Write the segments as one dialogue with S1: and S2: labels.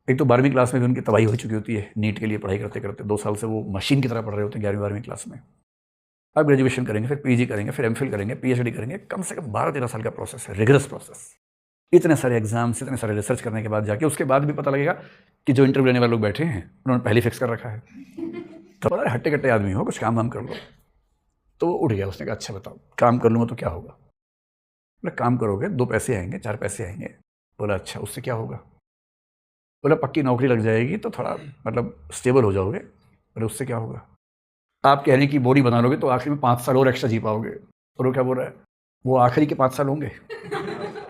S1: एक तो 12वीं क्लास में भी उनकी तबाही हो चुकी होती है, नीट के लिए पढ़ाई करते करते 2 साल से वो मशीन की तरह पढ़ रहे होते हैं 11वीं 12वीं क्लास में। अब ग्रेजुएशन करेंगे, फिर पीजी करेंगे, फिर एमफिल करेंगे, पीएचडी करेंगे, कम से कम 12-13 साल का प्रोसेस है, रिगरस प्रोसेस। इतने सारे एग्जाम्स, इतने सारे रिसर्च करने के बाद जाके उसके बाद भी पता लगेगा कि जो इंटरव्यू लेने वाले लोग बैठे हैं उन्होंने पहले फिक्स कर रखा है। तो पता है हट्टे कट्टे आदमी हो, कुछ काम वाम कर लो। तो वो उठ गया, उसने कहा अच्छा बताओ काम कर लूँगा तो क्या होगा? बोला काम करोगे 2 पैसे आएंगे, 4 पैसे आएंगे। बोला अच्छा उससे क्या होगा? बोला पक्की नौकरी लग जाएगी तो थोड़ा मतलब स्टेबल हो जाओगे। बोले उससे क्या होगा? आप कहने की बोरी बना लोगे तो आखिरी में 5 साल और एक्स्ट्रा जी पाओगे। और वो क्या बोल रहा है, वो आखिरी के 5 साल होंगे,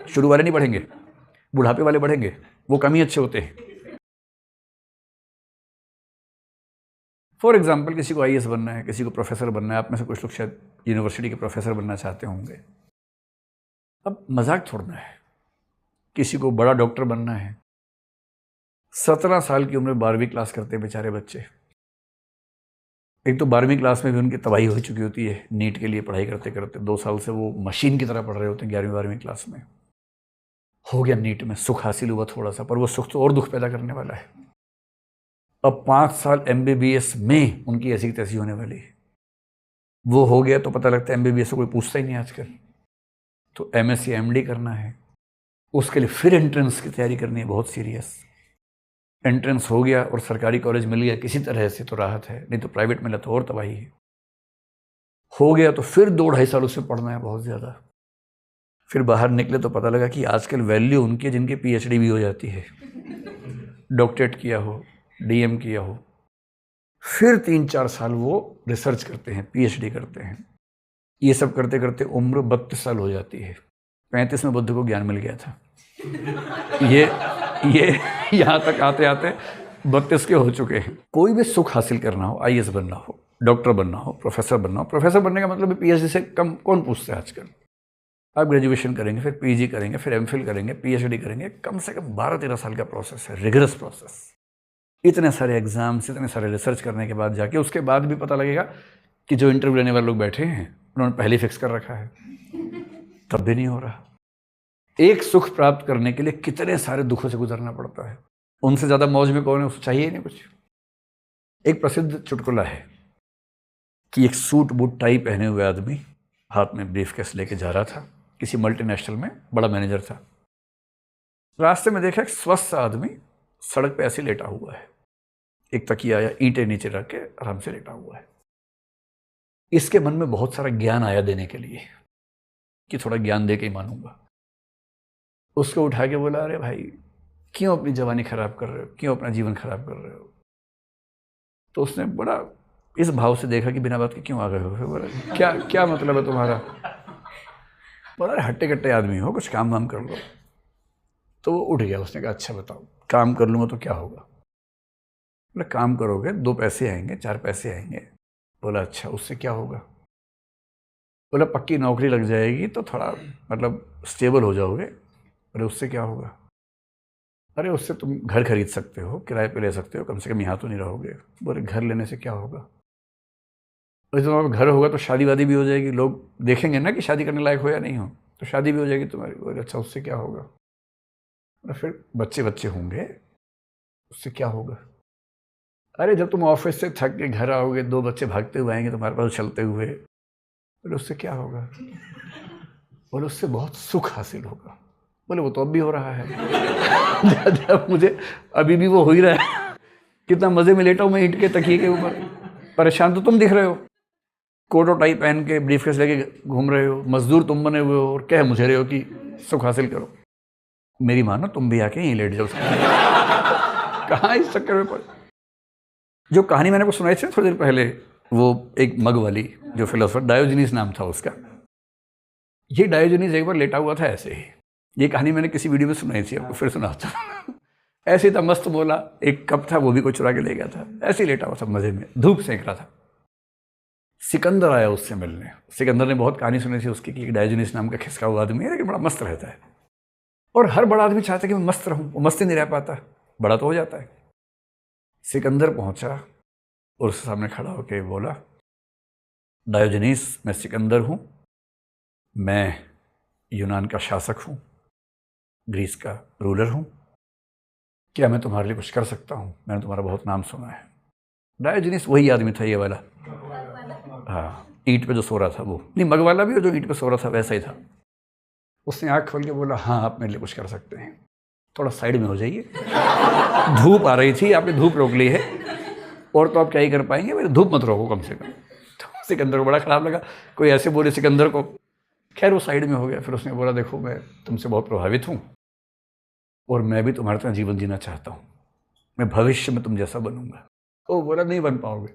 S1: शुरू वाले नहीं बढ़ेंगे, बुढ़ापे वाले बढ़ेंगे, वो कम ही अच्छे होते हैं। फॉर एग्जाम्पल किसी को आईएएस बनना है, किसी को प्रोफेसर बनना है, आप में से कुछ लोग शायद यूनिवर्सिटी के प्रोफेसर बनना चाहते होंगे। अब मजाक छोड़ना है, किसी को बड़ा डॉक्टर बनना है। 17 साल की उम्र में 12वीं क्लास करते हैं बेचारे बच्चे। एक तो 12वीं क्लास में भी उनकी तबाही हो चुकी होती है, नीट के लिए पढ़ाई करते करते 2 साल से वो मशीन की तरह पढ़ रहे होते हैं 11वीं 12वीं क्लास में। हो गया नीट में, सुख हासिल हुआ थोड़ा सा, पर वो सुख तो और दुख पैदा करने वाला है। अब 5 साल एमबीबीएस में उनकी ऐसी तैसी होने वाली है। वो हो गया तो पता लगता है एमबीबीएस को कोई पूछता ही नहीं आजकल। तो एमएससी एमडी करना है, उसके लिए फिर एंट्रेंस की तैयारी करनी है बहुत सीरियस। एंट्रेंस हो गया और सरकारी कॉलेज मिल गया किसी तरह से तो राहत है, नहीं तो प्राइवेट मिला तो और तबाही है। हो गया तो फिर 2-2.5 साल उसमें पढ़ना है बहुत ज़्यादा। फिर बाहर निकले तो पता लगा कि आजकल वैल्यू उनकी जिनकी पीएचडी भी हो जाती है, डॉक्टरेट किया हो, डीएम किया हो। फिर 3-4 साल वो रिसर्च करते हैं, पीएचडी करते हैं। ये सब करते करते उम्र 32 साल हो जाती है। 35 में बुद्ध को ज्ञान मिल गया था। ये यहाँ तक आते आते 32 के हो चुके हैं। कोई भी सुख हासिल करना हो, आईएएस बनना हो, डॉक्टर बनना हो, प्रोफेसर बनना हो। प्रोफेसर बनने का मतलब पीएचडी से कम कौन पूछता है आजकल? आप ग्रेजुएशन करेंगे, फिर पीजी करेंगे, फिर एमफिल करेंगे, पीएचडी करेंगे, कम से कम 12-13 साल का प्रोसेस है, रिगरस प्रोसेस। इतने सारे एग्जाम्स, इतने सारे रिसर्च करने के बाद जाके उसके बाद भी पता लगेगा कि जो इंटरव्यू लेने वाले लोग बैठे हैं उन्होंने पहले फिक्स कर रखा है, तब भी नहीं हो रहा। एक सुख प्राप्त करने के लिए कितने सारे दुखों से गुजरना पड़ता है। उनसे ज़्यादा मौज में कौन है? उसको चाहिए ही नहीं कुछ। एक प्रसिद्ध चुटकुला है कि एक सूट बूट टाई पहने हुए आदमी हाथ में ब्रीफकेस लेके जा रहा था, किसी मल्टीनेशनल में बड़ा मैनेजर था। रास्ते में देखा एक स्वस्थ आदमी सड़क पे ऐसे लेटा हुआ है, एक तकिया या ईंटें नीचे रख के आराम से लेटा हुआ है। इसके मन में बहुत सारा ज्ञान आया देने के लिए कि थोड़ा ज्ञान दे के ही मानूंगा। उसको उठा के बोला, अरे भाई क्यों अपनी जवानी खराब कर रहे हो, क्यों अपना जीवन खराब कर रहे हो? तो उसने बड़ा इस भाव से देखा कि बिना बात के क्यों आ गए हो? फिर बोला क्या क्या मतलब है तुम्हारा? बोला हट्टे कट्टे आदमी हो, कुछ काम वाम कर लो। तो वो उठ गया, उसने कहा अच्छा बताओ काम कर लूँगा तो क्या होगा? बोला काम करोगे 2 पैसे आएंगे, 4 पैसे आएंगे। बोला अच्छा उससे क्या होगा? बोला पक्की नौकरी लग जाएगी तो थोड़ा मतलब स्टेबल हो जाओगे। बोले उससे क्या होगा? अरे उससे तुम घर खरीद सकते हो, किराए पे ले सकते हो, कम से कम यहाँ तो नहीं रहोगे। बोले घर लेने से क्या होगा? और तुम्हारा घर होगा तो शादी वादी भी हो जाएगी, लोग देखेंगे ना कि शादी करने लायक हो या नहीं हो, तो शादी भी हो जाएगी तुम्हारी। बोले अच्छा उससे क्या होगा? फिर बच्चे बच्चे होंगे, उससे क्या होगा? अरे जब तुम ऑफिस से थक के घर आओगे, 2 बच्चे भागते हुए आएंगे तुम्हारे पास चलते हुए। बोले उससे क्या होगा? बोले उससे बहुत सुख हासिल होगा। बोले वो तो अब भी हो रहा है। जब मुझे अभी भी वो हो ही रहा है। कितना मजे में लेटा हूं मैं ईंट के तकिए के ऊपर। परेशान तो तुम दिख रहे हो, कोट और टाई पहन के ब्रीफकेस लेके घूम रहे हो, मजदूर तुम बने हुए हो और कह मुझे रहे हो कि सुख हासिल करो। मेरी मानो तुम भी आके यहीं लेट जाओ। कहाँ इस चक्कर में पड़े? जो कहानी मैंने को सुनाई थी थोड़ी देर पहले, वो एक मग वाली, जो फिलोसोफर डायोजनीस नाम था उसका। ये डायोजनीस एक बार लेटा हुआ था ऐसे ही। ये कहानी मैंने किसी वीडियो में सुनाई थी, आपको फिर सुनाता हूं। ऐसे ही था, मस्त बोला, एक कप था वो भी कोई चुरा के ले गया था। ऐसे ही लेटा हुआ था मजे में, धूप सेंक रहा था। सिकंदर आया उससे मिलने। सिकंदर ने बहुत कहानी सुनी थी उसकी कि डायोजनीस नाम का खिसका हुआ आदमी है, लेकिन बड़ा मस्त रहता है। और हर बड़ा आदमी चाहता है कि मैं मस्त रहूं, वो मस्त ही नहीं रह पाता, बड़ा तो हो जाता है। सिकंदर पहुंचा और उसके सामने खड़ा होकर बोला, डायोजनीस मैं सिकंदर हूं, मैं यूनान का शासक हूं, ग्रीस का रूलर हूं। क्या मैं तुम्हारे लिए कुछ कर सकता हूँ, मैंने तुम्हारा बहुत नाम सुना है। डायोजनीस वही आदमी था ये वाला, हाँ, ईंट पे जो सो रहा था वो, नहीं मग वाला भी, और जो ईंट पे सो रहा था वैसा ही था। उसने आँख खोल के बोला, हाँ आप मेरे लिए कुछ कर सकते हैं, थोड़ा साइड में हो जाइए। धूप आ रही थी, आपने धूप रोक ली है, और तो आप क्या ही कर पाएंगे, मेरे धूप मत रोको कम से कम। तो सिकंदर को बड़ा ख़राब लगा, कोई ऐसे बोले सिकंदर को। खैर वो साइड में हो गया। फिर उसने बोला, देखो मैं तुमसे बहुत प्रभावित हूँ और मैं भी तुम्हारे तरह जीवन जीना चाहता हूँ, मैं भविष्य में तुम जैसा बनूंगा। तो बोला, नहीं बन पाओगे,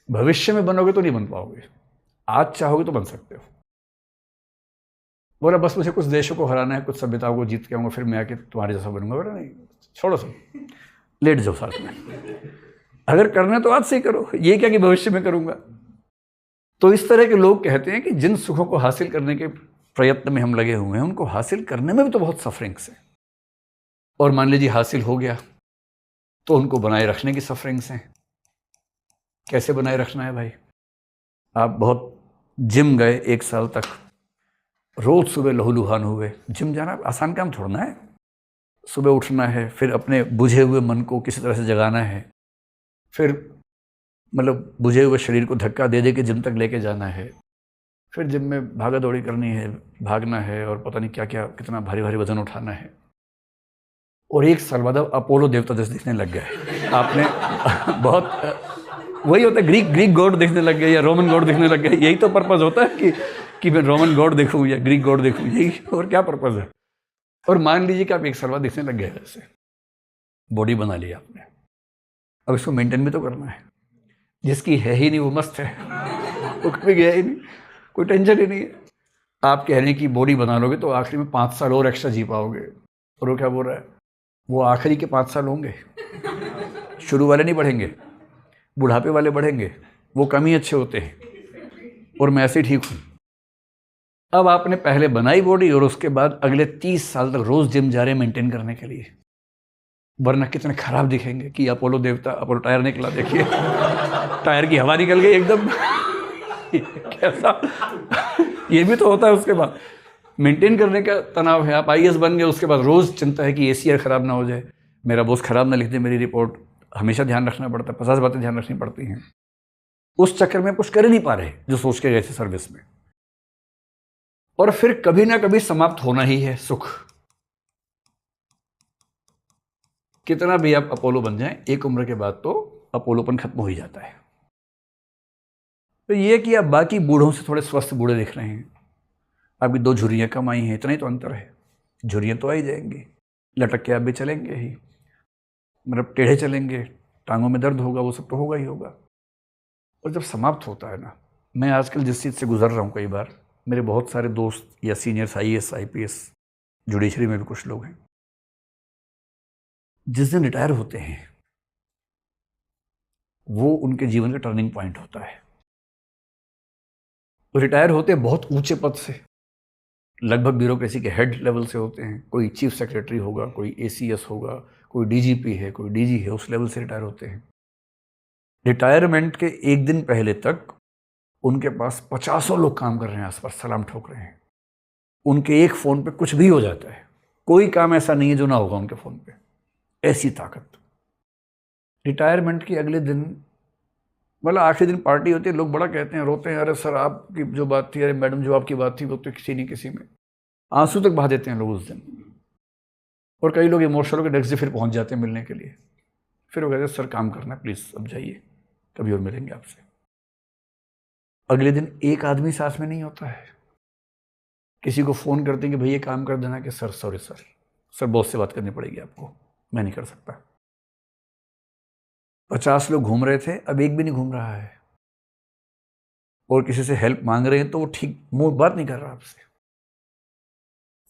S1: भविष्य में बनोगे तो नहीं बन पाओगे, आज चाहोगे तो बन सकते हो। बोला, बस मुझे कुछ देशों को हराना है, कुछ सभ्यताओं को जीत के आऊँगा, फिर मैं आके तुम्हारे जैसा बनूंगा। बोला, नहीं छोड़ो सब, लेट जाओ साथ में, अगर करना है तो आज से ही करो, ये क्या कि भविष्य में करूंगा। तो इस तरह के लोग कहते हैं कि जिन सुखों को हासिल करने के प्रयत्न में हम लगे हुए हैं, उनको हासिल करने में भी तो बहुत सफरिंग्स हैं। और मान लीजिए हासिल हो गया तो उनको बनाए रखने की सफरिंग्स हैं। कैसे बनाए रखना है भाई? आप बहुत जिम गए 1 साल तक, रोज सुबह लहूलुहान हुए, जिम जाना आसान काम थोड़ा है। सुबह उठना है, फिर अपने बुझे हुए मन को किसी तरह से जगाना है, फिर मतलब बुझे हुए शरीर को धक्का दे दे के जिम तक लेके जाना है, फिर जिम में भागा दौड़ी करनी है, भागना है, और पता नहीं क्या क्या कितना भारी भारी वजन उठाना है। और 1 साल बाद अपोलो देवता जैसे दिखने लग गए आपने। बहुत वही होता है, ग्रीक गॉड दिखने लग गए या रोमन गॉड दिखने लग गए। यही तो पर्पज़ होता है कि मैं रोमन गॉड देखूँ या ग्रीक गॉड देखूँ, यही और क्या पर्पज़ है। और मान लीजिए कि आप 1 साल बाद दिखने लग गए, ऐसे बॉडी बना ली आपने, अब इसको मेंटेन भी तो करना है। जिसकी है ही नहीं वो मस्त है, वो कभी गया ही नहीं, कोई टेंशन ही नहीं है। आप कह रहे हैं कि बॉडी बना लोगे तो आखिरी में 5 साल और एक्स्ट्रा जी पाओगे, और वो क्या बोल रहा है, वो आखिरी के 5 साल होंगे, शुरू वाले नहीं बढ़ेंगे, बुढ़ापे वाले बढ़ेंगे, वो कम ही अच्छे होते हैं, और मैं ऐसे ठीक हूँ। अब आपने पहले बनाई बॉडी और उसके बाद अगले 30 साल तक रोज जिम जा रहे हैं मेंटेन करने के लिए, वरना कितने खराब दिखेंगे कि अपोलो देवता, अपोलो टायर निकला, देखिए टायर की हवा निकल गई एकदम। कैसा ये भी तो होता है। उसके बाद मेंटेन करने का तनाव है। आप आईएएस बन गए, उसके बाद रोज चिंता है कि एसीआर खराब ना हो जाए, मेरा बॉस खराब ना लिख दे मेरी रिपोर्ट, हमेशा ध्यान रखना पड़ता है, 50 बातें ध्यान रखनी पड़ती हैं। उस चक्कर में कुछ कर ही नहीं पा रहे जो सोच के गए थे सर्विस में। और फिर कभी ना कभी समाप्त होना ही है सुख। कितना भी आप अपोलो बन जाएं, एक उम्र के बाद तो अपोलोपन खत्म हो ही जाता है। तो ये कि आप बाकी बूढ़ों से थोड़े स्वस्थ बूढ़े दिख रहे हैं, आपकी 2 झुर्रियाँ कम आई हैं, इतना ही तो अंतर है। झुर्रियाँ तो आ ही जाएंगी, लटक के आप भी चलेंगे ही, मतलब टेढ़े चलेंगे, टांगों में दर्द होगा, वो सब तो होगा ही होगा। और जब समाप्त होता है ना, मैं आजकल जिस चीज़ से गुजर रहा हूँ, कई बार मेरे बहुत सारे दोस्त या सीनियर्स आईएएस आईपीएस, जुडिशरी में भी कुछ लोग हैं, जिस दिन रिटायर होते हैं वो उनके जीवन का टर्निंग पॉइंट होता है। वो रिटायर होते हैं बहुत ऊंचे पद से, लगभग ब्यूरोक्रेसी के हेड लेवल से होते हैं। कोई चीफ सेक्रेटरी होगा, कोई एसीएस होगा, कोई डीजीपी है, कोई डीजी है, उस लेवल से रिटायर होते हैं। रिटायरमेंट के 1 दिन पहले तक उनके पास 50 लोग काम कर रहे हैं, आसपास सलाम ठोक रहे हैं। उनके एक फ़ोन पे कुछ भी हो जाता है, कोई काम ऐसा नहीं है जो ना होगा उनके फ़ोन पे, ऐसी ताकत। रिटायरमेंट के अगले दिन, मतलब आखिरी दिन पार्टी होती है, लोग बड़ा कहते हैं, रोते हैं, अरे सर आपकी जो बात थी, अरे मैडम जो आपकी बात थी, वो तो किसी नहीं किसी में, आंसू तक बहा देते हैं लोग उस दिन। और कई लोग इमोशनल के नेक्स्ट डे फिर पहुंच जाते हैं मिलने के लिए। फिर वो कहते हैं, सर काम करना प्लीज़, अब जाइए, कभी और मिलेंगे आपसे। अगले दिन एक आदमी साथ में नहीं होता है। किसी को फ़ोन करते हैं कि भैया काम कर देना, कि सर सॉरी सर बॉस से बात करनी पड़ेगी आपको, मैं नहीं कर सकता। 50 लोग घूम रहे थे, अब एक भी नहीं घूम रहा है। और किसी से हेल्प मांग रहे हैं तो वो ठीक मुंह बात नहीं कर रहा आपसे।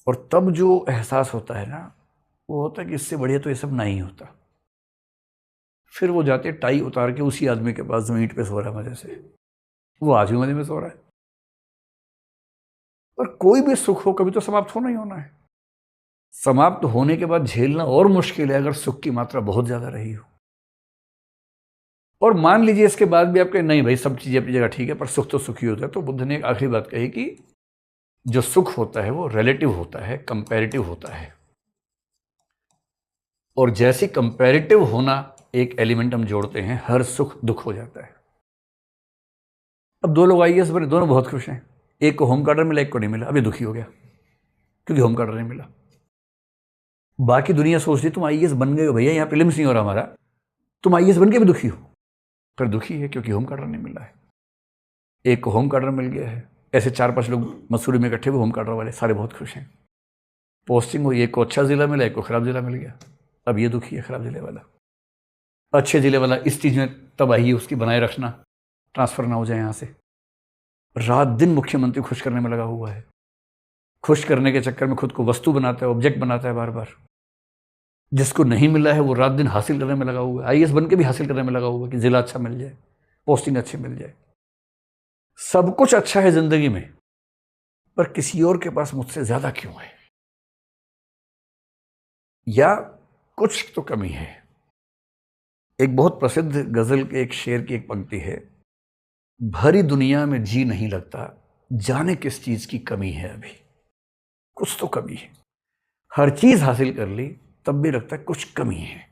S1: और तब जो एहसास होता है ना, वो होता है कि इससे बढ़िया तो ये सब नहीं होता। फिर वो जाते टाई उतार के उसी आदमी के पास जो ईंट पे सो रहा है मजे से, वो आज भी मजे में सो रहा है। और कोई भी सुख हो, कभी तो समाप्त होना ही होना है। समाप्त होने के बाद झेलना और मुश्किल है अगर सुख की मात्रा बहुत ज्यादा रही हो। और मान लीजिए इसके बाद भी आप कहें नहीं भाई सब चीजें अपनी जगह ठीक है, पर सुख तो सुख ही होता है, तो बुद्ध ने एक आखिरी बात कही कि जो सुख होता है वो रिलेटिव होता है, कंपैरेटिव होता है। और जैसे कंपैरेटिव होना एक एलिमेंट हम जोड़ते हैं, हर सुख दुख हो जाता है। अब दो लोग आईएएस बने, दोनों बहुत खुश हैं। एक को होम गार्डर मिला, एक को नहीं मिला, अभी दुखी हो गया क्योंकि होम गार्डर नहीं मिला। बाकी दुनिया सोच रही तुम आईएएस बन गए हो भैया, यहाँ प्रीलिम्स नहीं हो रहा हमारा, तुम आईएएस बन के भी दुखी हो। पर दुखी है क्योंकि होम गार्डर नहीं मिला है। एक को होम गार्डर मिल गया है। ऐसे 4-5 लोग मसूरी में इकट्ठे हुए होम गार्डर वाले, सारे बहुत खुश हैं। पोस्टिंग हुई, एक को अच्छा जिला मिला, एक को खराब जिला मिल गया। अब ये दुखी है खराब जिले वाला। अच्छे जिले वाला इस चीज़ में तबाही उसकी बनाए रखना, ट्रांसफ़र ना हो जाए यहाँ से। रात दिन मुख्यमंत्री खुश करने में लगा हुआ है। खुश करने के चक्कर में खुद को वस्तु बनाता है, ऑब्जेक्ट बनाता है बार बार। जिसको नहीं मिला है वो रात दिन हासिल करने में लगा हुआ है। आईएएस बन के भी हासिल करने में लगा हुआ है कि जिला अच्छा मिल जाए, पोस्टिंग अच्छी मिल जाए। सब कुछ अच्छा है जिंदगी में, पर किसी और के पास मुझसे ज्यादा क्यों है, या कुछ तो कमी है। एक बहुत प्रसिद्ध गजल के एक शेर की एक पंक्ति है, भरी दुनिया में जी नहीं लगता, जाने किस चीज की कमी है अभी। कुछ तो कमी है। हर चीज हासिल कर ली तब भी लगता है कुछ कमी है।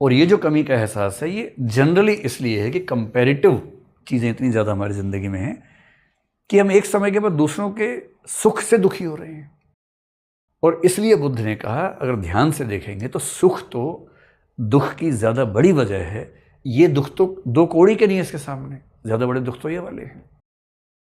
S1: और ये जो कमी का एहसास है ये जनरली इसलिए है कि कंपैरेटिव चीजें इतनी ज्यादा हमारी जिंदगी में हैं कि हम एक समय के बाद दूसरों के सुख से दुखी हो रहे हैं। और इसलिए बुद्ध ने कहा, अगर ध्यान से देखेंगे तो सुख तो दुख की ज्यादा बड़ी वजह है। ये दुख तो 2 कौड़ी के नहीं है इसके सामने, ज्यादा बड़े दुख तो ये वाले हैं।